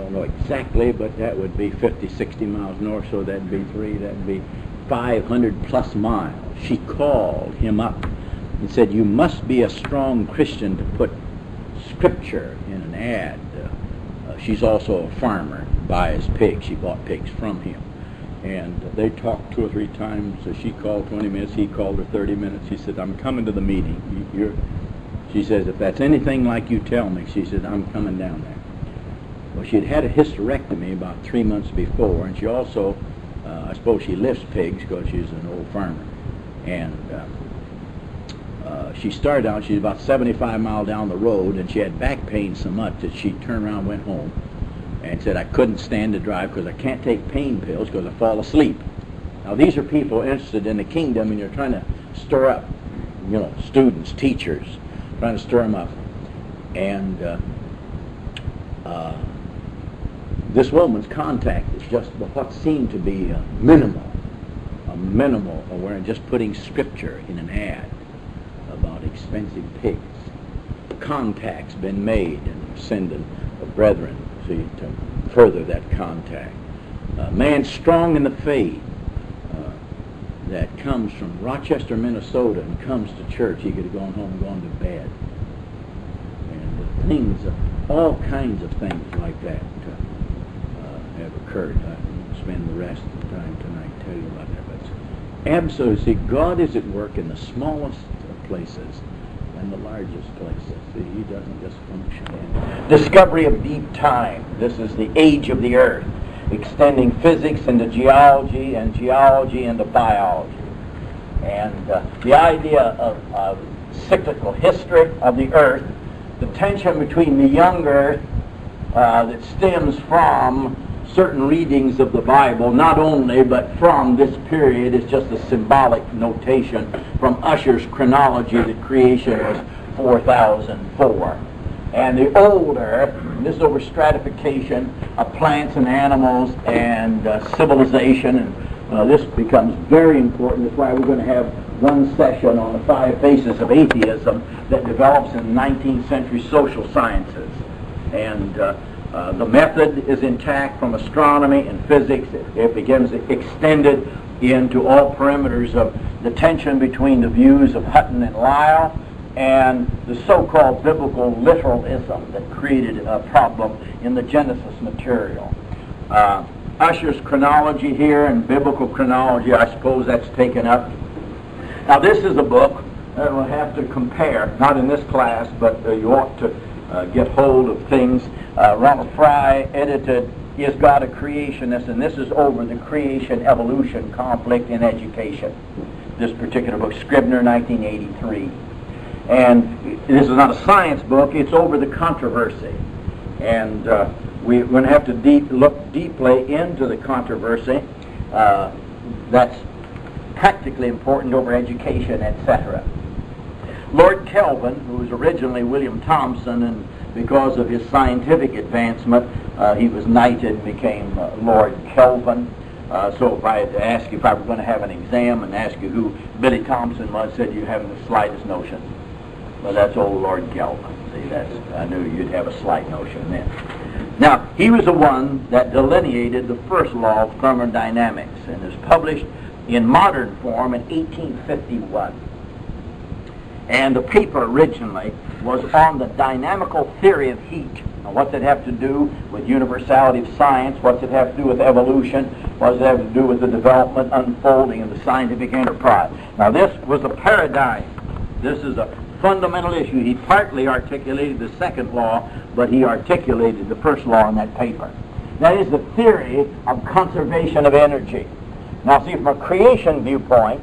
don't know exactly, but that would be 50, 60 miles north, so that'd be that'd be 500 plus miles. She called him up and said, you must be a strong Christian to put scripture in an ad. She's also a farmer, buys pigs. She bought pigs from him. And they talked 2 or 3 times. So she called 20 minutes, he called her 30 minutes. He said, I'm coming to the meeting. She says, if that's anything like you tell me, she said, I'm coming down there. Well, she had a hysterectomy about 3 months before, and she also, I suppose she lifts pigs because she's an old farmer. And she started out, she's about 75 miles down the road, and she had back pain so much that she turned around and went home and said, I couldn't stand to drive because I can't take pain pills because I fall asleep. Now, these are people interested in the kingdom, and you're trying to stir up, students, teachers, trying to stir them up. And this woman's contact is just what seemed to be minimal awareness, just putting scripture in an ad about expensive pigs. Contact's been made, and sending brethren to further that contact. A man strong in the faith that comes from Rochester, Minnesota, and comes to church. He could have gone home and gone to bed. And all kinds of things like that have occurred. I won't spend the rest of the time tonight to tell you about that. But absolutely, see, God is at work in the smallest of places and the largest places. See, he doesn't just function in discovery of deep time. This is the age of the earth, extending physics into geology and geology into biology. And the idea of cyclical history of the earth, the tension between the young earth that stems from certain readings of the Bible, not only, but from this period, is just a symbolic notation from Ussher's chronology that creation was 4004. And the old earth, and this is over stratification of plants and animals and civilization, and this becomes very important. That's why we're going to have one session on the 5 faces of atheism that develops in the 19th century social sciences. And the method is intact from astronomy and physics. It begins extended into all perimeters of the tension between the views of Hutton and Lyle and the so-called biblical literalism that created a problem in the Genesis material. Ussher's chronology here and biblical chronology, I suppose that's taken up. Now, this is a book that we'll have to compare, not in this class, but you ought to get hold of things. Ronald Fry edited Is God a Creationist? And this is over the creation-evolution conflict in education. This particular book, Scribner, 1983. And this is not a science book, it's over the controversy. And we're going to have to look deeply into the controversy. That's practically important over education, etc. Lord Kelvin, who was originally William Thomson, and because of his scientific advancement, he was knighted and became Lord Kelvin. So if I had to ask you, if I were going to have an exam and ask you who Billy Thompson was, said you haven't the slightest notion. Well, that's old Lord Kelvin. See, I knew you'd have a slight notion then. Now, he was the one that delineated the first law of thermodynamics and is published in modern form in 1851. And the paper originally was on the dynamical theory of heat. Now, what's it have to do with universality of science? What's it have to do with evolution? What does it have to do with the development, unfolding of the scientific enterprise? Now, this was a paradigm. This is a fundamental issue. He partly articulated the second law, but he articulated the first law in that paper. That is the theory of conservation of energy. Now, see, from a creation viewpoint,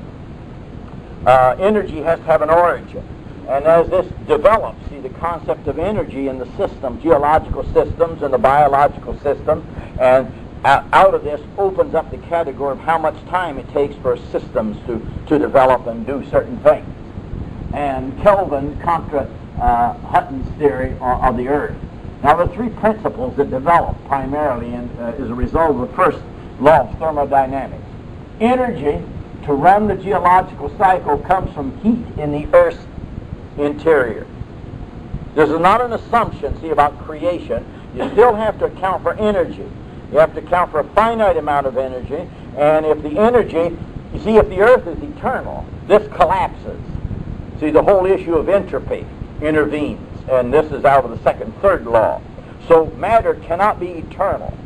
energy has to have an origin. And as this develops, see, the concept of energy in the system, geological systems and the biological system, and out of this opens up the category of how much time it takes for systems to develop and do certain things. And Kelvin contra Hutton's theory of the Earth. Now, the 3 principles that develop primarily as a result of the first law of thermodynamics. Energy to run the geological cycle comes from heat in the Earth's interior. This is not an assumption, see, about creation. You still have to account for energy. You have to account for a finite amount of energy, and if the energy, you see, if the earth is eternal, this collapses. See, the whole issue of entropy intervenes, and this is out of the second, third law. So matter cannot be eternal.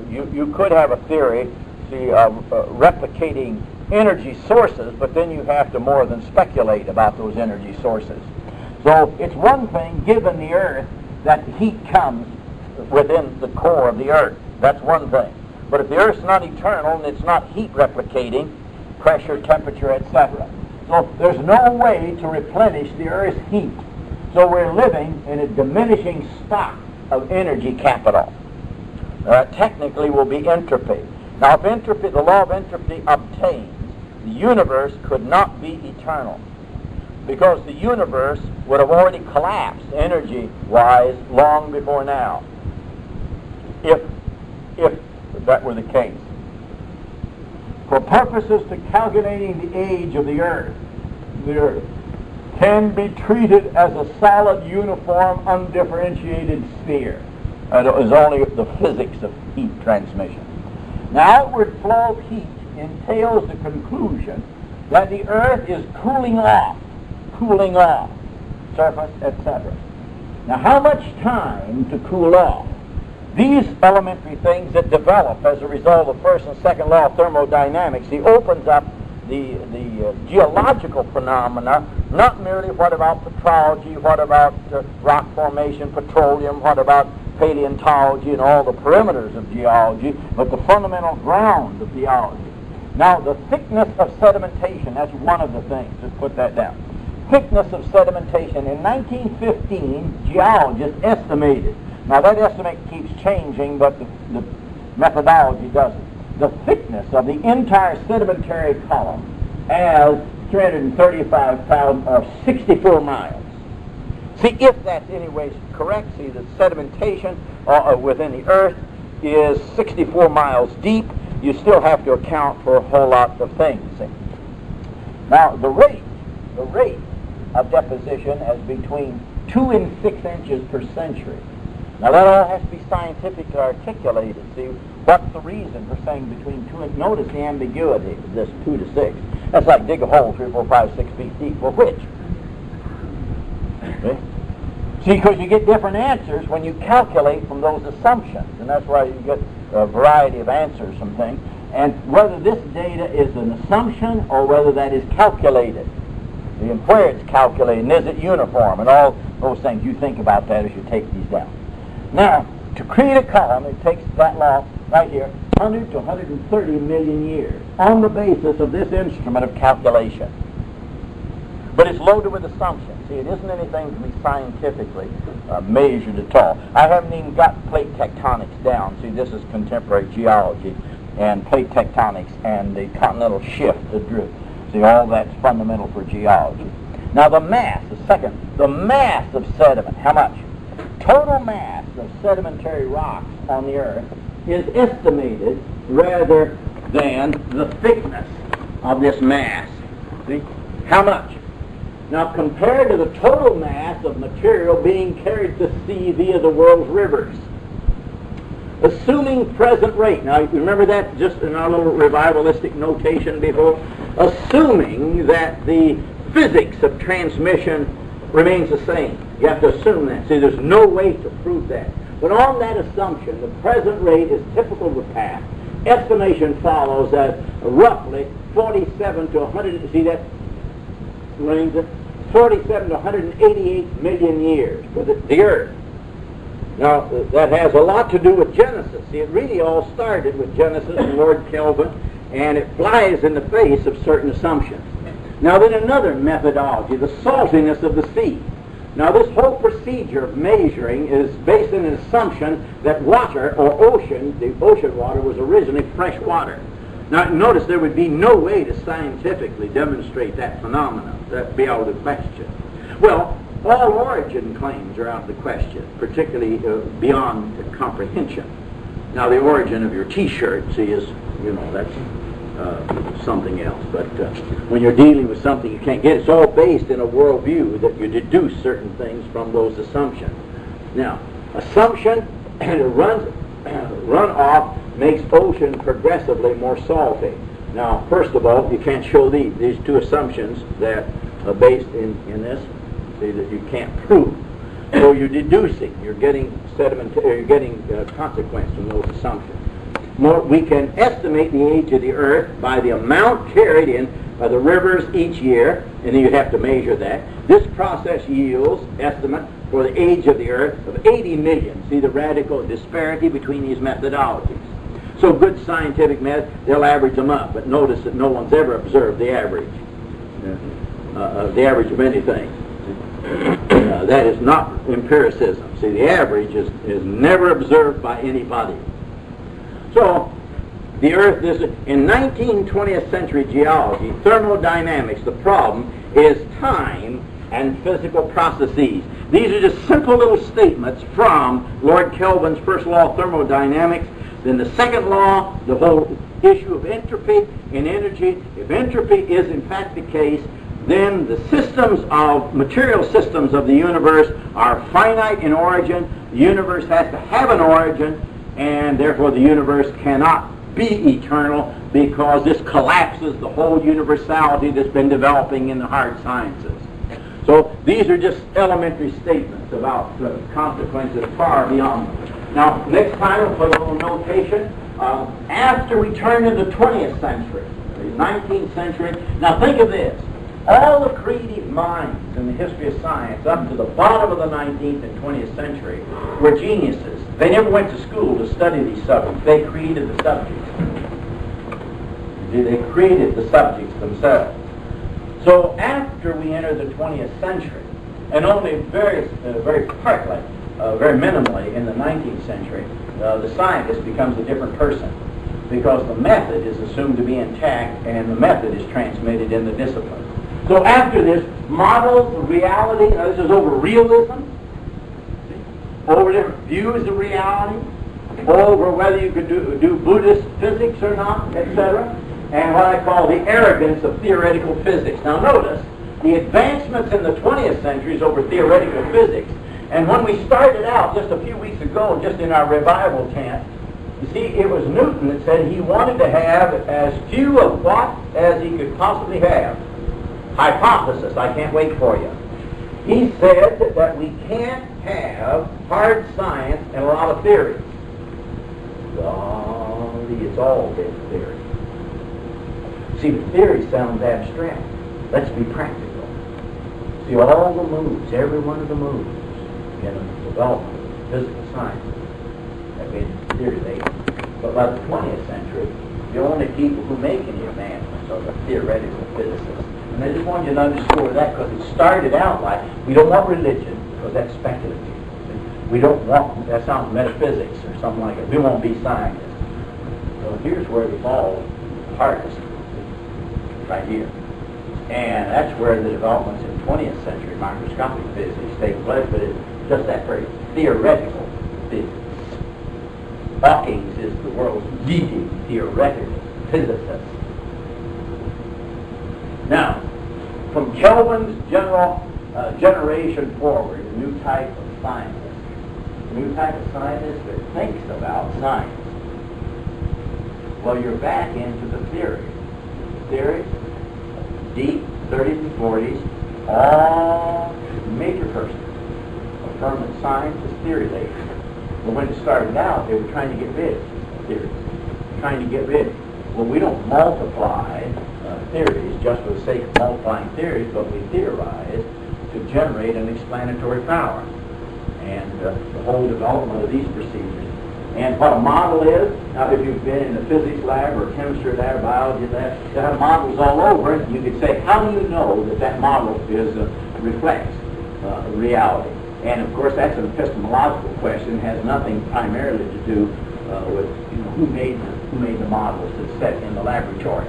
You could have a theory, see, of replicating energy sources, but then you have to more than speculate about those energy sources. So it's one thing, given the earth, that heat comes within the core of the earth. That's one thing. But if the earth's not eternal and it's not heat replicating, pressure, temperature, etc., so there's no way to replenish the earth's heat. So we're living in a diminishing stock of energy capital. Technically will be entropy. Now if entropy, the law of entropy obtains, the universe could not be eternal, because the universe would have already collapsed energy-wise long before now, if that were the case. For purposes to calculating the age of the earth can be treated as a solid, uniform, undifferentiated sphere. And it is only the physics of heat transmission. Now, outward flow of heat entails the conclusion that the earth is cooling off, surface, etc. Now, how much time to cool off? These elementary things that develop as a result of first and second law of thermodynamics, he opens up the geological phenomena, not merely what about petrology, what about rock formation, petroleum, what about paleontology and all the perimeters of geology, but the fundamental ground of geology. Now, the thickness of sedimentation, that's one of the things. Just put that down. Thickness of sedimentation. In 1915, geologists estimated. Now, that estimate keeps changing, but the methodology doesn't. The thickness of the entire sedimentary column as 335,000 or 64 miles. See, if that's anyways correct, see that sedimentation within the earth is 64 miles deep, you still have to account for a whole lot of things. See? Now, the rate of deposition is between 2 and 6 inches per century. Now, that all has to be scientifically articulated. See, what's the reason for saying between 2 and... Notice the ambiguity of this 2 to 6. That's like dig a hole 3, 4, 5, 6 feet deep. Well, which? Okay. See, because you get different answers when you calculate from those assumptions, and that's why you get a variety of answers from things. And whether this data is an assumption or whether that is calculated, and where it's calculated, and is it uniform, and all those things, you think about that as you take these down. Now, to create a column, it takes that law right here, 100 to 130 million years, on the basis of this instrument of calculation. But it's loaded with assumptions. See, it isn't anything to be scientifically measured at all. I haven't even got plate tectonics down. See, this is contemporary geology, and plate tectonics and the continental shift, the drift. See, all that's fundamental for geology. Now, the mass of sediment, how much? Total mass of sedimentary rocks on the earth is estimated rather than the thickness of this mass. See? How much? Now, compared to the total mass of material being carried to sea via the world's rivers, assuming present rate. Now, you remember that just in our little revivalistic notation before? Assuming that the physics of transmission remains the same. You have to assume that. See, there's no way to prove that. But on that assumption, the present rate is typical of the past. Estimation follows that roughly 47 to 100, see that range? 47 to 188 million years for the Earth. Now, that has a lot to do with Genesis. See, it really all started with Genesis and Lord Kelvin, and it flies in the face of certain assumptions. Now, then another methodology, the saltiness of the sea. Now, this whole procedure of measuring is based on an assumption that water or ocean, the ocean water, was originally fresh water. Now, notice there would be no way to scientifically demonstrate that phenomenon. That would be out of the question. Well, all origin claims are out of the question, particularly beyond comprehension. Now, the origin of your T-shirt, see, is, that's something else. But when you're dealing with something you can't get, it's all based in a worldview that you deduce certain things from those assumptions. Now, assumption runoff makes ocean progressively more salty. Now, first of all, you can't show these two assumptions that are based in this, see, that you can't prove. So you're deducing, you're getting consequence from those assumptions. We can estimate the age of the earth by the amount carried in by the rivers each year, and then you have to measure that. This process yields estimate for the age of the earth of 80 million. See the radical disparity between these methodologies. So good scientific method, they'll average them up, but notice that no one's ever observed the average of anything. That is not empiricism. See, the average is never observed by anybody. So, the Earth, in 19th, 20th century geology, thermodynamics, the problem is time and physical processes. These are just simple little statements from Lord Kelvin's first law of thermodynamics. Then the second law, the whole issue of entropy and energy. If entropy is in fact the case, then the material systems of the universe are finite in origin. The universe has to have an origin, and therefore the universe cannot be eternal, because this collapses the whole universality that's been developing in the hard sciences. So these are just elementary statements about the consequences far beyond them. Now, next time we'll put a little notation. After we turn into the 20th century, the 19th century, now think of this. All the creative minds in the history of science up to the bottom of the 19th and 20th century were geniuses. They never went to school to study these subjects. They created the subjects. They created the subjects themselves. So after we enter the 20th century, and only very partly, very minimally in the 19th century, the scientist becomes a different person, because the method is assumed to be intact and the method is transmitted in the discipline. So after this, models of reality, this is over realism, over different views of reality, over whether you could do Buddhist physics or not, etc., and what I call the arrogance of theoretical physics. Now notice, the advancements in the 20th century is over theoretical physics. And when we started out just a few weeks ago, just in our revival tent, you see, it was Newton that said he wanted to have as few of what as he could possibly have. Hypothesis, I can't wait for you. He said that we can't have hard science and a lot of theory. Golly, it's all been theory. See, the theory sounds abstract. Let's be practical. See, all the moves, every one of the moves in the development of physical science have been theory-based. But by the 20th century, the only people who make any advancements are the theoretical physicists. And I just want you to underscore that, because it started out like, we don't want religion, because that's speculative. We don't want, that sounds metaphysics or something like it. We won't be scientists. So here's where the ball is hardest, right here. And that's where the developments in 20th century microscopic physics take place, but it's just that very theoretical physics. Hawking is the world's leading theoretical physicist. Now, from Kelvin's generation forward, a new type of scientist that thinks about science. Well, you're back into the theory. Theory, deep, 30s and 40s, all major persons affirm that science is theory-based. But when it started out, they were trying to get rid of theories. Well, we don't multiply theories just for the sake of multiplying theories, but we theorize to generate an explanatory power. And the whole development of these procedures. And what a model is, now if you've been in a physics lab or a chemistry lab or biology lab, they have models all over it. You could say, how do you know that model reflects reality? And of course, that's an epistemological question. It has nothing primarily to do with who made the models that's set in the laboratory.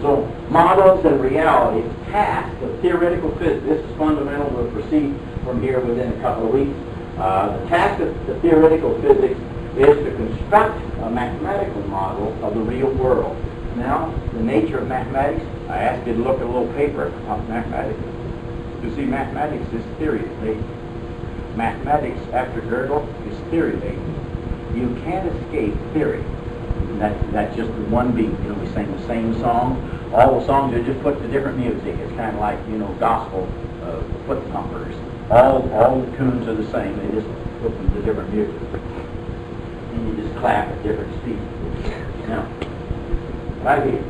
So models and reality, task of theoretical physics. This is fundamental. We'll proceed from here within a couple of weeks. The task of the theoretical physics is to construct a mathematical model of the real world. Now, the nature of mathematics, I asked you to look at a little paper on mathematics. You see, mathematics is theory-based. Mathematics, after Gödel, is theory-based. You can't escape theory. That's just the one beat. You know, we sing the same song. All the songs are just put to different music. It's kind of like, you know, gospel foot thumpers. All the tunes are the same. They just put them to different music. And you just clap at different speeds. Now, right here,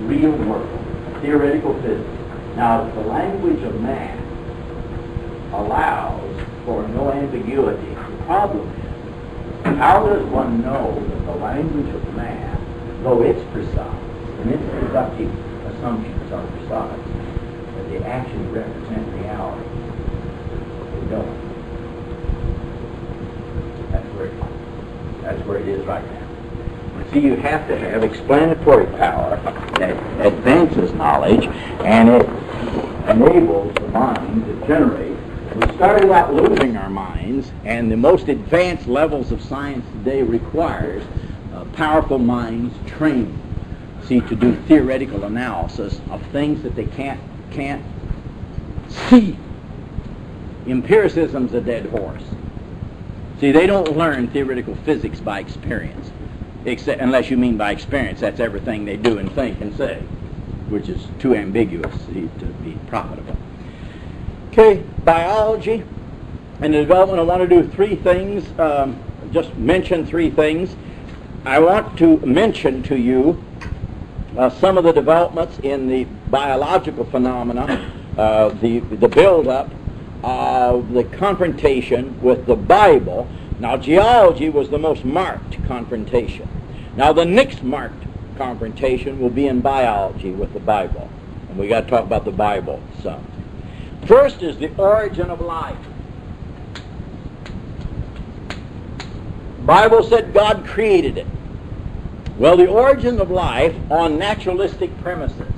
real world, theoretical physics. Now, the language of math allows for no ambiguity. The problem is, how does one know that the language of math, though it's precise, and its deductive assumptions are precise, that they actually represent reality? They don't. That's where it is right now. See, you have to have explanatory power that advances knowledge, and it enables the mind to generate. We started out losing our minds, and the most advanced levels of science today requires powerful minds trained, see, to do theoretical analysis of things that they can't see. Empiricism's a dead horse. See, they don't learn theoretical physics by experience. Unless you mean by experience, that's everything they do and think and say, which is too ambiguous to be profitable. Okay, biology and the development. I want to do three things, just mention three things. I want to mention to you some of the developments in the biological phenomena, the build-up of the confrontation with the Bible. Now, geology was the most marked confrontation. Now, the next marked confrontation will be in biology with the Bible. And we got to talk about the Bible some. First is the origin of life. The Bible said God created it. Well, the origin of life on naturalistic premises.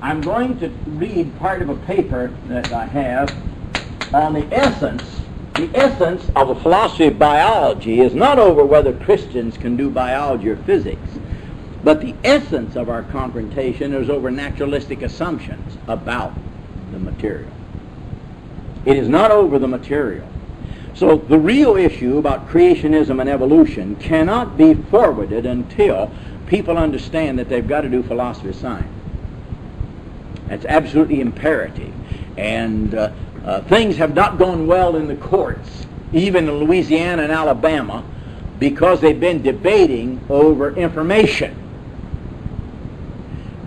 I'm going to read part of a paper that I have on the essence. The essence of the philosophy of biology is not over whether Christians can do biology or physics, but the essence of our confrontation is over naturalistic assumptions about the material. It is not over the material. So the real issue about creationism and evolution cannot be forwarded until people understand that they've got to do philosophy of science. That's absolutely imperative. And things have not gone well in the courts, even in Louisiana and Alabama, because they've been debating over information.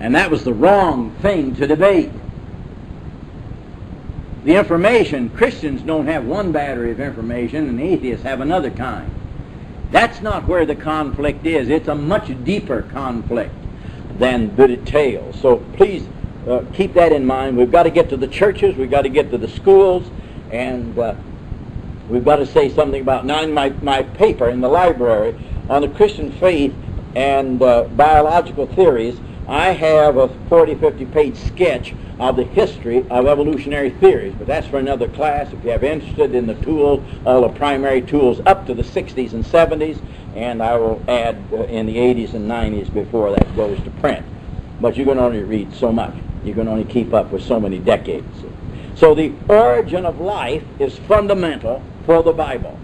And that was the wrong thing to debate. The information, Christians don't have one battery of information and atheists have another kind. That's not where the conflict is. It's a much deeper conflict than the details. So please keep that in mind. We've got to get to the churches, we've got to get to the schools, and we've got to say something about, now in my paper in the library on the Christian faith and biological theories, I have a 40-50 page sketch of the history of evolutionary theories, but that's for another class. If you have interested in the tools, all the primary tools up to the 60s and 70s, and I will add in the 80s and 90s before that goes to print. But you can only read so much. You can only keep up with so many decades. So the origin of life is fundamental for the Bible.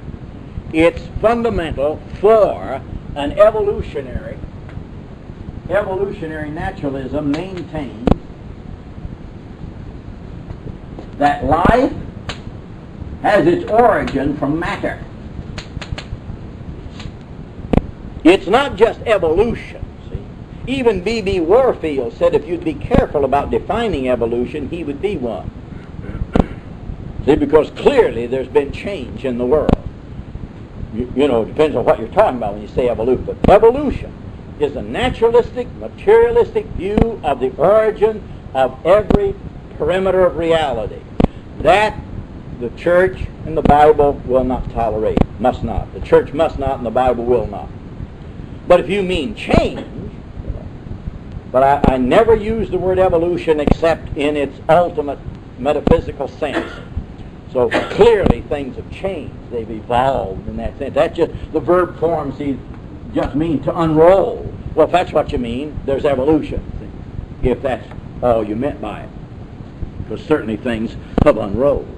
It's fundamental for an evolutionary naturalism maintains that life has its origin from matter. It's not just evolution. Even B.B. Warfield said if you'd be careful about defining evolution, he would be one. See, because clearly there's been change in the world. You know, it depends on what you're talking about when you say evolution. But evolution is a naturalistic, materialistic view of the origin of every perimeter of reality. That the church and the Bible will not tolerate. Must not. The church must not and the Bible will not. But if you mean change, but I never use the word evolution except in its ultimate metaphysical sense. So clearly things have changed. They've evolved in that sense. That's just the verb form, see, just means to unroll. Well, if that's what you mean, there's evolution, if that's all you meant by it. Because certainly things have unrolled.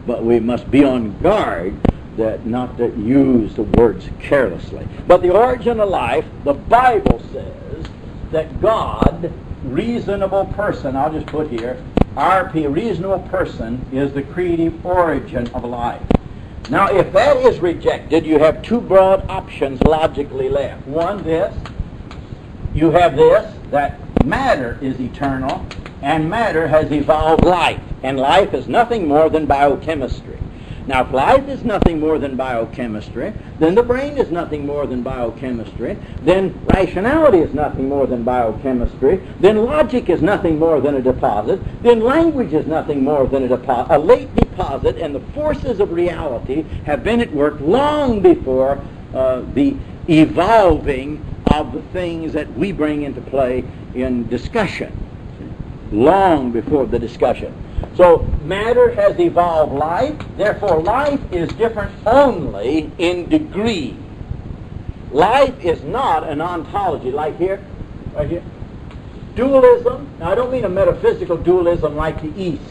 But we must be on guard that not to use the words carelessly. But the origin of life, the Bible says that God, reasonable person, I'll just put here, RP, reasonable person, is the creative origin of life. Now, if that is rejected, you have two broad options logically left. One, this. You have this, that matter is eternal, and matter has evolved life. And life is nothing more than biochemistry. Now, if life is nothing more than biochemistry, then the brain is nothing more than biochemistry, then rationality is nothing more than biochemistry, then logic is nothing more than a deposit, then language is nothing more than a late deposit, and the forces of reality have been at work long before the evolving of the things that we bring into play in discussion. Long before the discussion. So matter has evolved life, therefore life is different only in degree. Life is not an ontology like here, right here. Dualism, now I don't mean a metaphysical dualism like the East,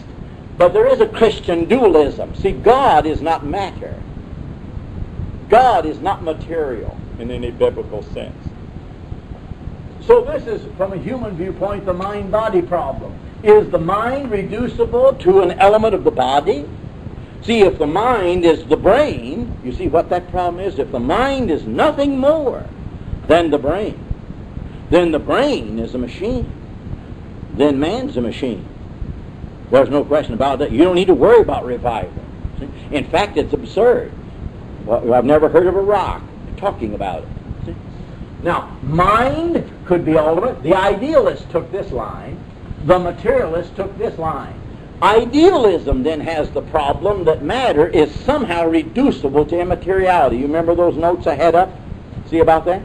but there is a Christian dualism. See, God is not matter. God is not material in any biblical sense. So this is, from a human viewpoint, the mind-body problem. Is the mind reducible to an element of the body? See, if the mind is the brain, you see what that problem is? If the mind is nothing more than the brain, then the brain is a machine. Then man's a machine. There's no question about that. You don't need to worry about revival. See? In fact, it's absurd. Well, I've never heard of a rock talking about it. See? Now, mind could be ultimate. The idealist took this line. The materialist took this line. Idealism then has the problem that matter is somehow reducible to immateriality. You remember those notes I had up? See about that?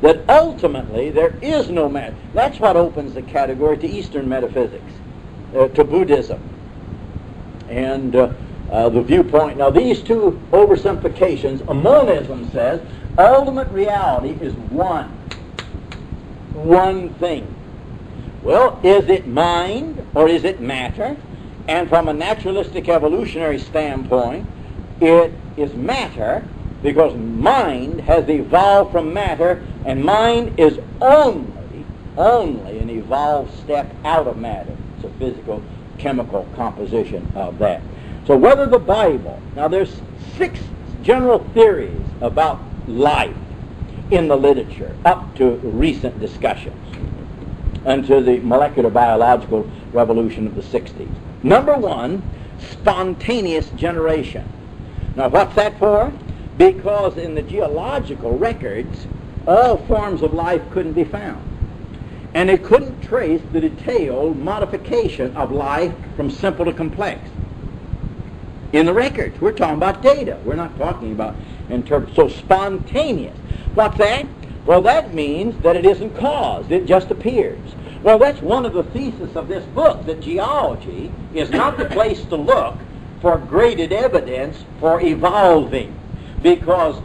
That ultimately there is no matter. That's what opens the category to Eastern metaphysics, to Buddhism. And the viewpoint, now these two oversimplifications, monism says ultimate reality is one thing. Well, is it mind or is it matter? And from a naturalistic evolutionary standpoint, it is matter because mind has evolved from matter, and mind is only an evolved step out of matter. It's a physical, chemical composition of that. So whether the Bible, now there's 6 general theories about life in the literature up to recent discussions, unto the molecular biological revolution of the 60s. Number 1, spontaneous generation. Now what's that for? Because in the geological records, all forms of life couldn't be found. And they couldn't trace the detailed modification of life from simple to complex. In the records, we're talking about data. We're not talking about so spontaneous. What's that? Well, that means that it isn't caused. It just appears. Well, that's one of the theses of this book, that geology is not the place to look for graded evidence for evolving, because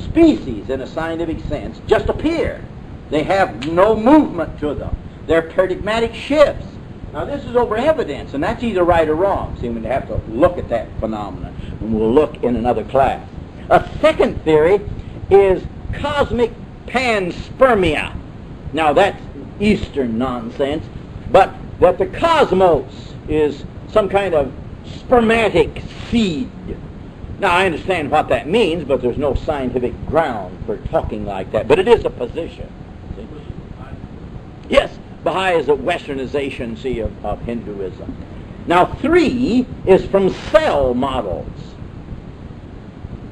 species, in a scientific sense, just appear. They have no movement to them. They're paradigmatic shifts. Now, this is over evidence, and that's either right or wrong. See, we have to look at that phenomenon, and we'll look in another class. A second theory is cosmic panspermia. Now, that's Eastern nonsense, but that the cosmos is some kind of spermatic seed. Now, I understand what that means, but there's no scientific ground for talking like that. But it is a position. See? Yes, Baha'i is a westernization, see, of Hinduism. Now, 3 is from cell models.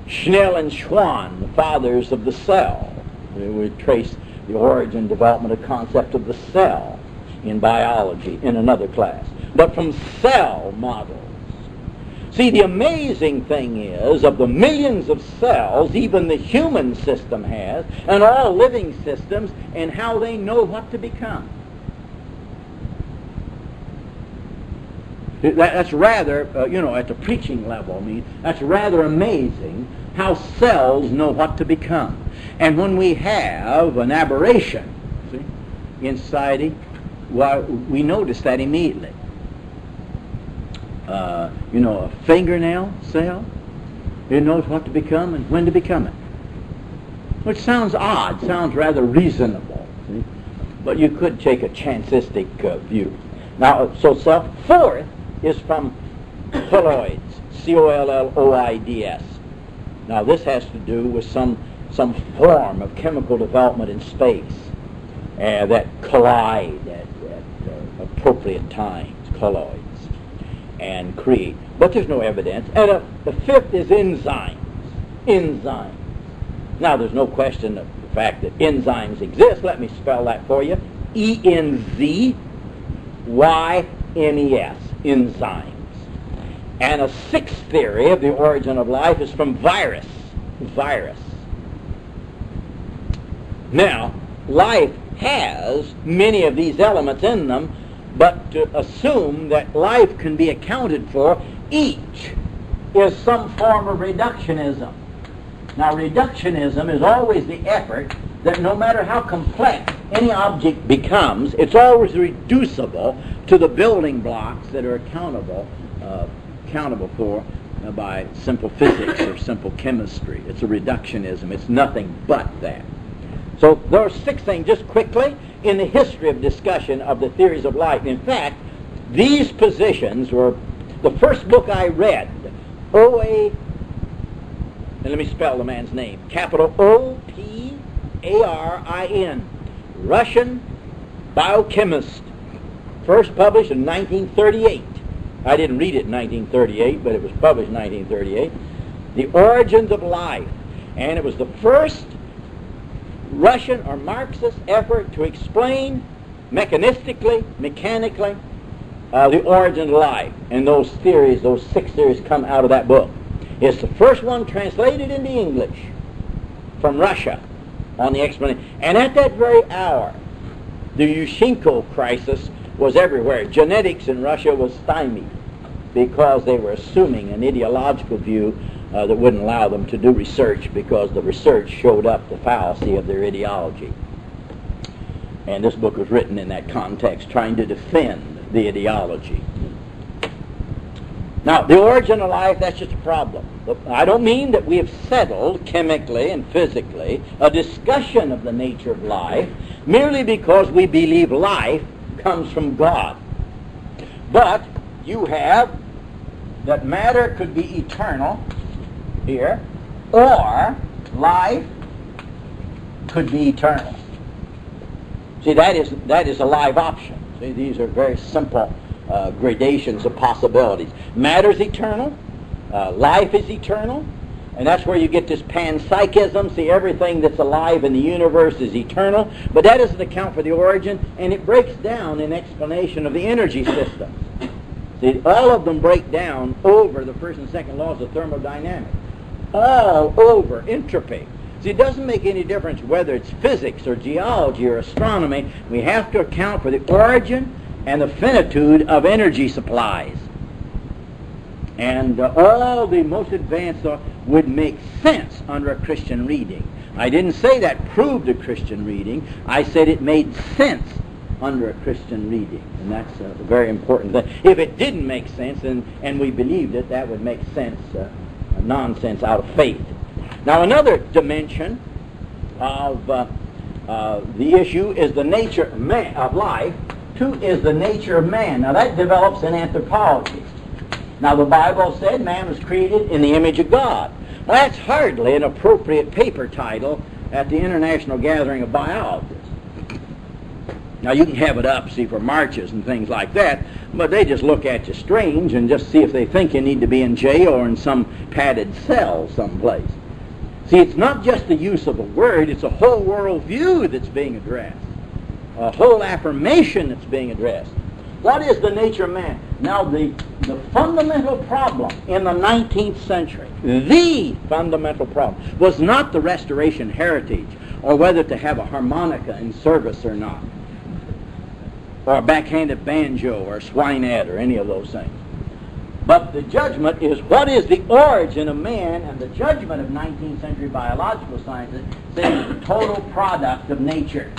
Schnell and Schwann, the fathers of the cell. We trace the origin and development of concept of the cell in biology in another class. But from cell models. See, the amazing thing is, of the millions of cells even the human system has, and all living systems, and how they know what to become. That's rather, at the preaching level, that's rather amazing how cells know what to become. And when we have an aberration, see, in society, well, we notice that immediately. A fingernail cell, it knows what to become and when to become it. Which sounds odd, sounds rather reasonable, see? But you could take a chancistic view. Now, so fourth is from colloids, C-O-L-L-O-I-D-S. Now, this has to do with some form of chemical development in space that collide at appropriate times, colloids, and create. But there's no evidence. And the fifth is enzymes. Enzymes. Now, there's no question of the fact that enzymes exist. Let me spell that for you. E-N-Z-Y-M-E-S. Enzymes. And a sixth theory of the origin of life is from virus. Virus. Now, life has many of these elements in them, but to assume that life can be accounted for, each is some form of reductionism. Now, reductionism is always the effort that no matter how complex any object becomes, it's always reducible to the building blocks that are accountable for by simple physics or simple chemistry. It's a reductionism. It's nothing but that. So there are six things, just quickly, in the history of discussion of the theories of life. In fact, these positions were the first book I read, O-A, and let me spell the man's name, capital O-P-A-R-I-N, Russian biochemist, first published in 1938. I didn't read it in 1938, but it was published in 1938. The Origins of Life. And it was the first Russian or Marxist effort to explain mechanistically, mechanically, the origin of life. And those theories, those six theories, come out of that book. It's the first one translated into English from Russia on the explanation. And at that very hour, the Yushchenko crisis was everywhere. Genetics in Russia was stymied because they were assuming an ideological view that wouldn't allow them to do research, because the research showed up the fallacy of their ideology. And this book was written in that context, trying to defend the ideology. Now, the origin of life, that's just a problem. I don't mean that we have settled chemically and physically a discussion of the nature of life merely because we believe life comes from God. But you have that matter could be eternal here, or life could be eternal. See, that is a live option. See, these are very simple gradations of possibilities. Matter is eternal, life is eternal, and that's where you get this panpsychism. See, everything that's alive in the universe is eternal, but that doesn't account for the origin, and it breaks down in explanation of the energy system. See, all of them break down over the first and second laws of thermodynamics. All over entropy. See, it doesn't make any difference whether it's physics or geology or astronomy. We have to account for the origin and the finitude of energy supplies. And all the most advanced would make sense under a Christian reading. I didn't say that proved a Christian reading. I said it made sense under a Christian reading. And that's a very important thing. If it didn't make sense and we believed it, that would make sense, nonsense out of faith. Now, another dimension of the issue is the nature of life. Two is the nature of man. Now, that develops in anthropology. Now, the Bible said man was created in the image of God. Well, that's hardly an appropriate paper title at the International Gathering of Biologists. Now, you can have it up, see, for marches and things like that, but they just look at you strange and just see if they think you need to be in jail or in some padded cell someplace. See, it's not just the use of a word, it's a whole worldview that's being addressed, a whole affirmation that's being addressed. What is the nature of man? Now, the fundamental problem in the 19th century, the fundamental problem, was not the Restoration heritage, or whether to have a harmonica in service or not, or a backhanded banjo or swinette or any of those things. But the judgment is what is the origin of man, and the judgment of 19th century biological sciences says it's the total product of nature.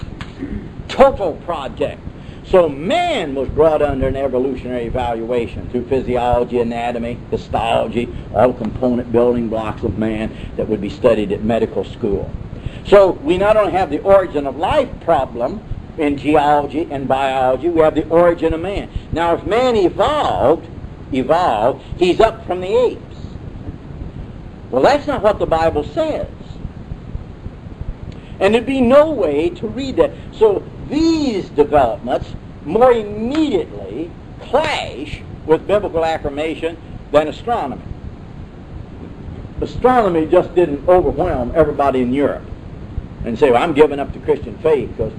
Total project. So man was brought under an evolutionary evaluation through physiology, anatomy, histology, all component building blocks of man that would be studied at medical school. So we not only have the origin of life problem in geology and biology, we have the origin of man. Now if man evolved, he's up from the apes. Well, that's not what the Bible says. And there'd be no way to read that. So these developments more immediately clash with biblical affirmation than astronomy. Astronomy just didn't overwhelm everybody in Europe and say, well, I'm giving up the Christian faith because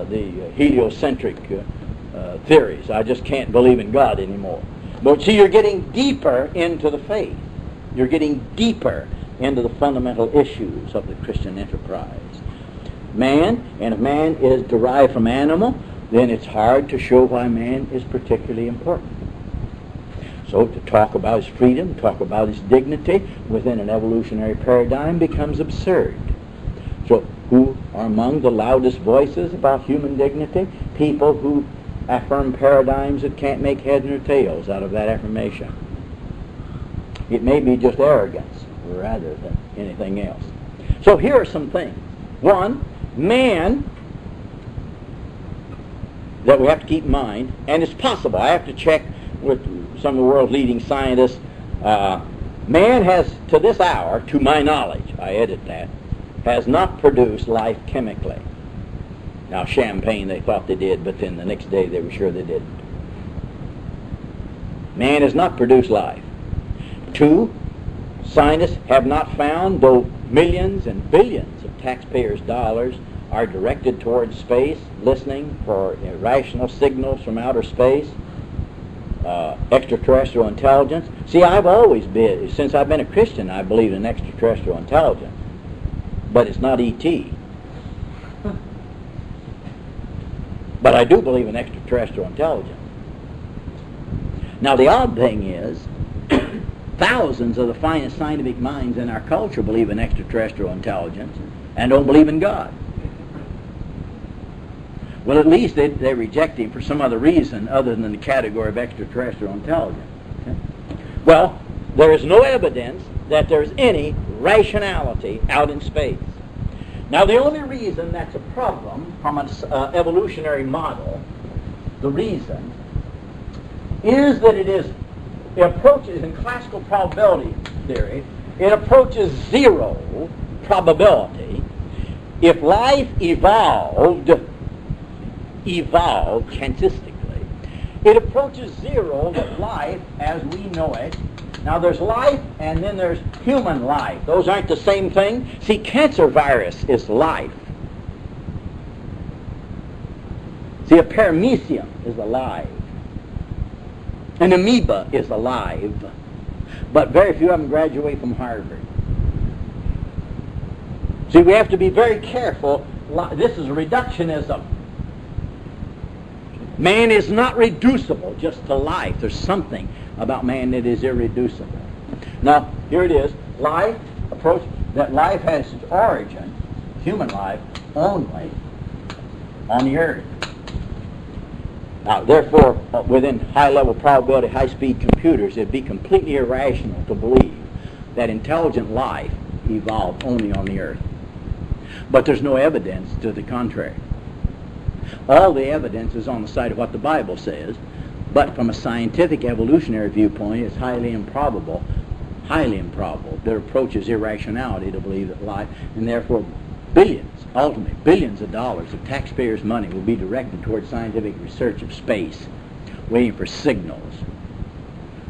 the heliocentric theories. I just can't believe in God anymore. But see, you're getting deeper into the faith. You're getting deeper into the fundamental issues of the Christian enterprise. Man, and if man is derived from animal, then it's hard to show why man is particularly important. So to talk about his freedom, talk about his dignity within an evolutionary paradigm becomes absurd. So who are among the loudest voices about human dignity? People who affirm paradigms that can't make heads nor tails out of that affirmation. It may be just arrogance rather than anything else. So here are some things. One, man, that we have to keep in mind, and it's possible, I have to check with some of the world's leading scientists, man has, to this hour, to my knowledge, I edit that, has not produced life chemically. Now, champagne they thought they did, but then the next day they were sure they didn't. Man has not produced life. Two, scientists have not found, though millions and billions of taxpayers' dollars are directed towards space, listening for irrational signals from outer space, extraterrestrial intelligence. See, I've always been, since I've been a Christian, I believe in extraterrestrial intelligence. But it's not E.T. But I do believe in extraterrestrial intelligence. Now, the odd thing is, thousands of the finest scientific minds in our culture believe in extraterrestrial intelligence and don't believe in God. Well, at least they reject him for some other reason other than the category of extraterrestrial intelligence. Okay? Well, there is no evidence that there's any rationality out in space. Now, the only reason that's a problem from an evolutionary model, the reason, is that it approaches, in classical probability theory, it approaches zero probability if life evolved chancistically. It approaches zero that life, as we know it, now there's life and then there's human life. Those aren't the same thing. See, cancer virus is life. See, a paramecium is alive. An amoeba is alive. But very few of them graduate from Harvard. See, we have to be very careful. This is reductionism. Man is not reducible just to life. There's something about man that is irreducible. Now, here it is. Life, approach that life has its origin, human life, only on the earth. Now, therefore, within high-level probability, high-speed computers, it'd be completely irrational to believe that intelligent life evolved only on the earth. But there's no evidence to the contrary. All the evidence is on the side of what the Bible says, but from a scientific evolutionary viewpoint, it's highly improbable that approaches irrationality to believe that life, and therefore ultimately billions of dollars of taxpayers' money will be directed towards scientific research of space, waiting for signals,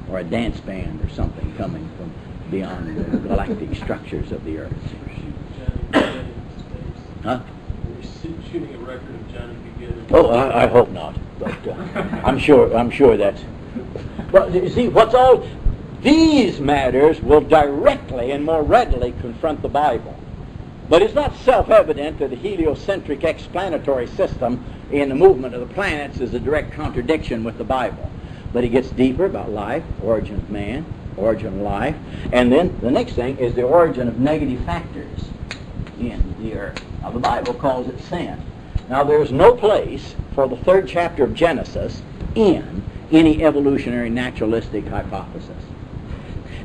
or a dance band or something coming from beyond the galactic structures of the Earth. Huh? Shooting a record of Johnny B. Gibbons. Oh, I hope not. But I'm sure that's. But you see, these matters will directly and more readily confront the Bible. But it's not self-evident that the heliocentric explanatory system in the movement of the planets is a direct contradiction with the Bible. But he gets deeper about life, origin of man, origin of life, and then the next thing is the origin of negative factors in the earth. Now the Bible calls it sin. Now there's no place for the 3rd chapter of Genesis in any evolutionary naturalistic hypothesis.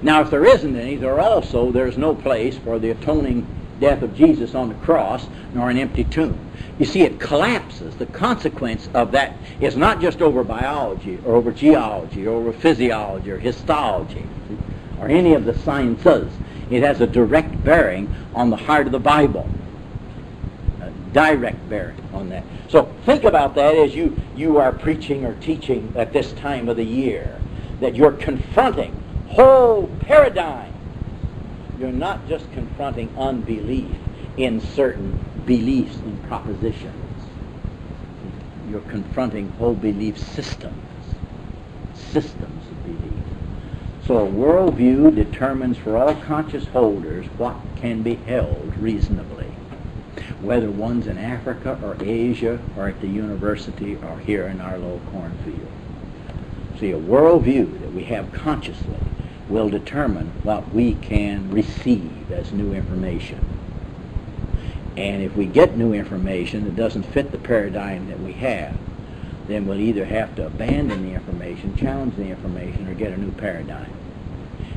Now if there isn't any, there's no place for the atoning death of Jesus on the cross, nor an empty tomb. You see, it collapses. The consequence of that is not just over biology, or over geology, or over physiology, or histology, or any of the sciences. It has a direct bearing on the heart of the Bible. A direct bearing on that. So think about that as you are preaching or teaching at this time of the year, that you're confronting whole paradigm. You're not just confronting unbelief in certain beliefs and propositions. You're confronting whole belief systems of belief. So a worldview determines for all conscious holders what can be held reasonably, whether one's in Africa or Asia or at the university or here in our little cornfield. See, a worldview that we have consciously will determine what we can receive as new information. And if we get new information that doesn't fit the paradigm that we have, then we'll either have to abandon the information, challenge the information, or get a new paradigm.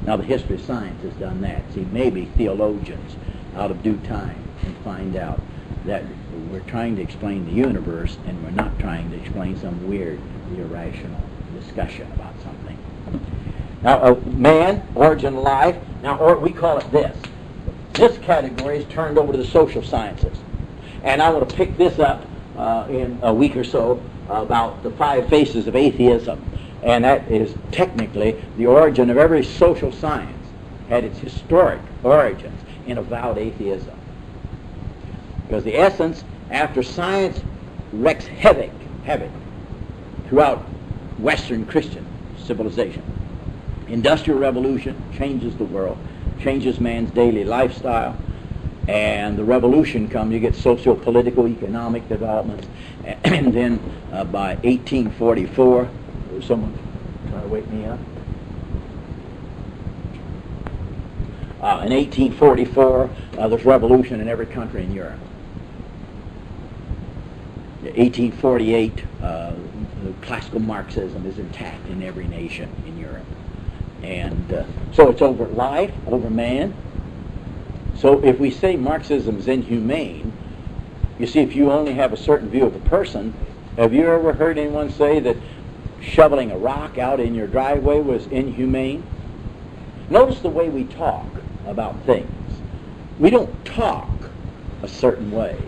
Now the history of science has done that. See, maybe theologians out of due time can find out that we're trying to explain the universe and we're not trying to explain some weird, irrational discussion about something. Now, man, origin of life, now we call it this. This category is turned over to the social sciences. And I want to pick this up in a week or so about the 5 faces of atheism. And that is technically the origin of every social science had its historic origins in avowed atheism. Because the essence, after science wreaks havoc throughout Western Christian civilization, Industrial Revolution changes the world, changes man's daily lifestyle, and the revolution comes, you get socio-political, economic developments, and then by 1844, someone trying to wake me up? In 1844, there's revolution in every country in Europe. 1848, classical Marxism is intact in every nation in Europe. And so it's over life, over man. So if we say Marxism is inhumane, you see, if you only have a certain view of the person, have you ever heard anyone say that shoveling a rock out in your driveway was inhumane? Notice the way we talk about things. We don't talk a certain way.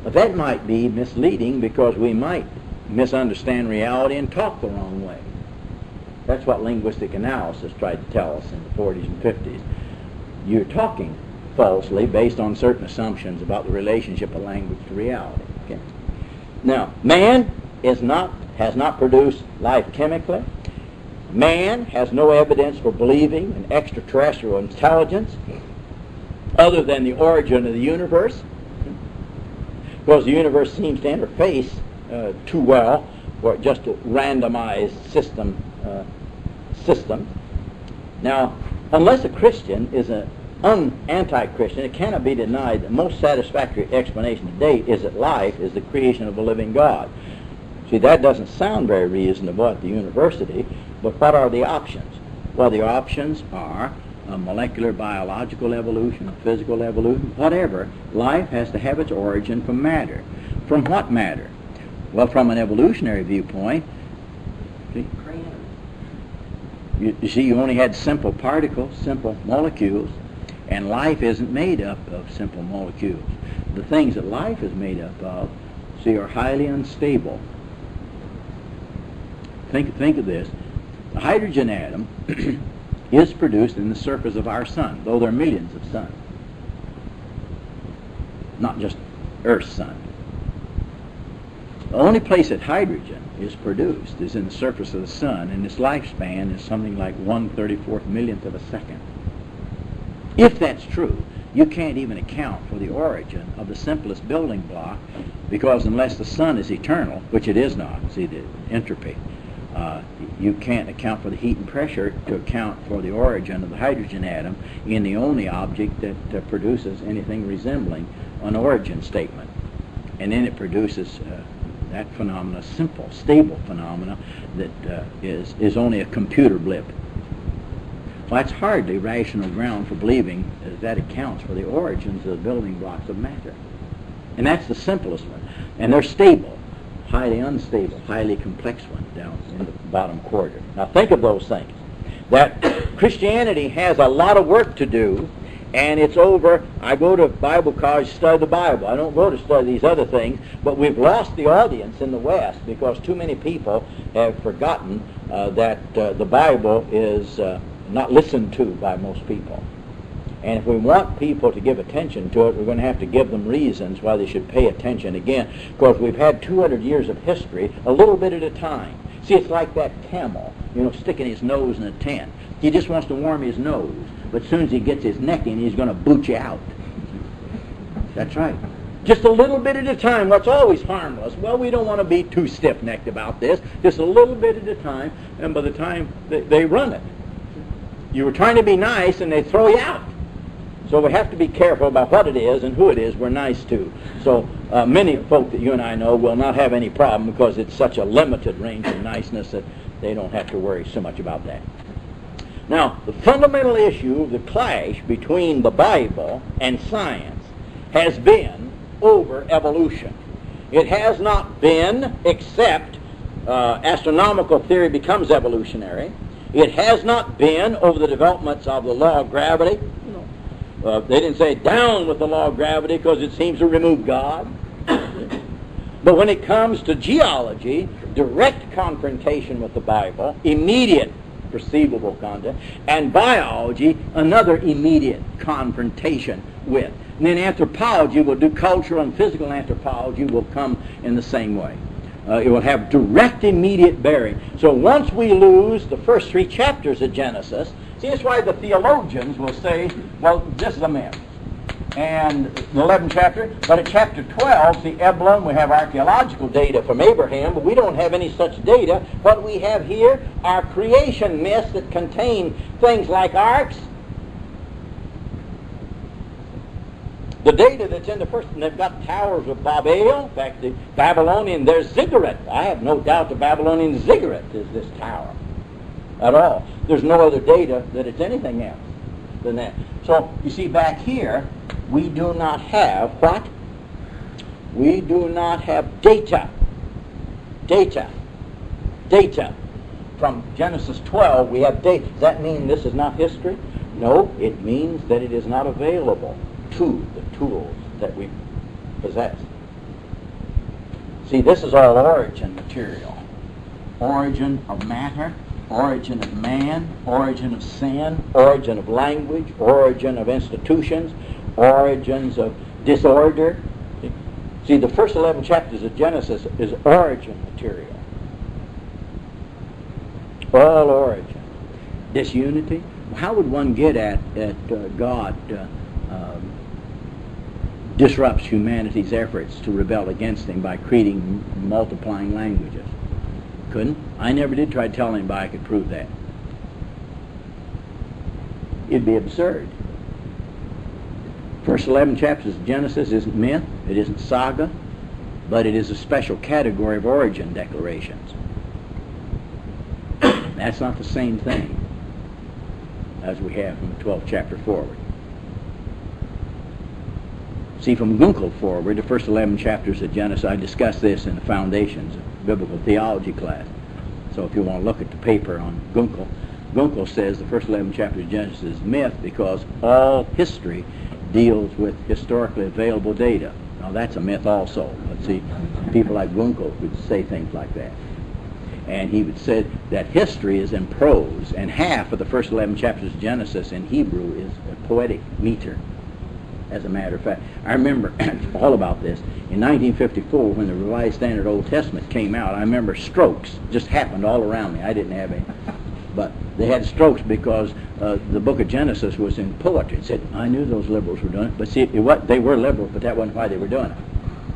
But that might be misleading because we might misunderstand reality and talk the wrong way. That's what linguistic analysis tried to tell us in the 40s and 50s. You're talking falsely based on certain assumptions about the relationship of language to reality. Okay? Now, man has not produced life chemically. Man has no evidence for believing in extraterrestrial intelligence other than the origin of the universe, because the universe seems to interface too well for just a randomized system. Now, unless a Christian is an anti-Christian, it cannot be denied that the most satisfactory explanation to date is that life is the creation of a living God. See, that doesn't sound very reasonable at the university, but what are the options? Well, the options are a molecular biological evolution, a physical evolution, whatever. Life has to have its origin from matter. From what matter? Well, from an evolutionary viewpoint, you see, you only had simple particles, simple molecules, and life isn't made up of simple molecules. The things that life is made up of, see, are highly unstable. Think of this. The hydrogen atom is produced in the surface of our sun, though there are millions of suns. Not just Earth's sun. The only place that hydrogen is produced is in the surface of the sun, and its lifespan is something like 1/34 millionth of a second. If that's true, you can't even account for the origin of the simplest building block, because unless the sun is eternal, which it is not, see the entropy, You can't account for the heat and pressure to account for the origin of the hydrogen atom in the only object that produces anything resembling an origin statement. And then it produces that phenomena, simple, stable phenomena that is only a computer blip. Well, that's hardly rational ground for believing that accounts for the origins of the building blocks of matter. And that's the simplest one. And they're stable, highly unstable, highly complex one down in the bottom quarter. Now think of those things. That Christianity has a lot of work to do, and it's over. I go to Bible college to study the Bible. I don't go to study these other things, but we've lost the audience in the West because too many people have forgotten that the Bible is not listened to by most people. And if we want people to give attention to it, we're going to have to give them reasons why they should pay attention again, because we've had 200 years of history, a little bit at a time. See, it's like that camel, sticking his nose in a tent. He just wants to warm his nose, but as soon as he gets his neck in, he's going to boot you out. That's right. Just a little bit at a time. What's always harmless? Well, we don't want to be too stiff-necked about this. Just a little bit at a time, and by the time they run it, you were trying to be nice, and they throw you out. So we have to be careful about what it is and who it is we're nice to. So many folk that you and I know will not have any problem because it's such a limited range of niceness that they don't have to worry so much about that. Now, the fundamental issue of the clash between the Bible and science has been over evolution. It has not been, except astronomical theory becomes evolutionary. It has not been over the developments of the law of gravity. They didn't say down with the law of gravity because it seems to remove God. But when it comes to geology, direct confrontation with the Bible, immediate perceivable content, and biology, another immediate confrontation with. And then anthropology will do, cultural and physical anthropology will come in the same way. It will have direct, immediate bearing. So once we lose the first 3 chapters of Genesis, see, that's why the theologians will say, well, this is a myth. And the 11th chapter, but at chapter 12, see, Eblon, we have archaeological data from Abraham, but we don't have any such data. What we have here are creation myths that contain things like arks. The data that's in the first, and they've got towers of Babel. In fact, the Babylonian, there's ziggurat. I have no doubt the Babylonian ziggurat is this tower at all. There's no other data that it's anything else than that. So, you see, back here, we do not have what? We do not have data. Data. Data. From Genesis 12, we have data. Does that mean this is not history? No, it means that it is not available to the tools that we possess. See, this is all origin material. Origin of matter, origin of man, origin of sin, origin of language, origin of institutions, origins of disorder. See, the first 11 chapters of Genesis is origin material. All origin. Disunity. How would one get at God disrupts humanity's efforts to rebel against him by creating multiplying languages? Couldn't. I never did try to tell anybody I could prove that. It'd be absurd. First 11 chapters of Genesis isn't myth, it isn't saga, but it is a special category of origin declarations. That's not the same thing as we have from the 12th chapter forward. See, from Gunkel forward, the first 11 chapters of Genesis, I discussed this in the Foundations of Biblical Theology class. So if you want to look at the paper on Gunkel, Gunkel says the first 11 chapters of Genesis is myth because all history deals with historically available data. Now that's a myth also. But see, people like Gunkel would say things like that. And he would say that history is in prose, and half of the first 11 chapters of Genesis in Hebrew is a poetic meter. As a matter of fact, I remember all about this. In 1954, when the Revised Standard Old Testament came out, I remember strokes just happened all around me. I didn't have any. But they had strokes because the book of Genesis was in poetry. It said, I knew those liberals were doing it. But see, they were liberal, but that wasn't why they were doing it.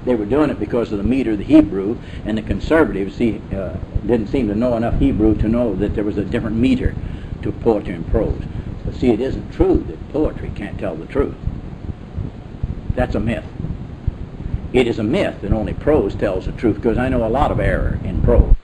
They were doing it because of the meter of the Hebrew, and the conservatives didn't seem to know enough Hebrew to know that there was a different meter to poetry and prose. But see, it isn't true that poetry can't tell the truth. That's a myth. It is a myth that only prose tells the truth, because I know a lot of error in prose.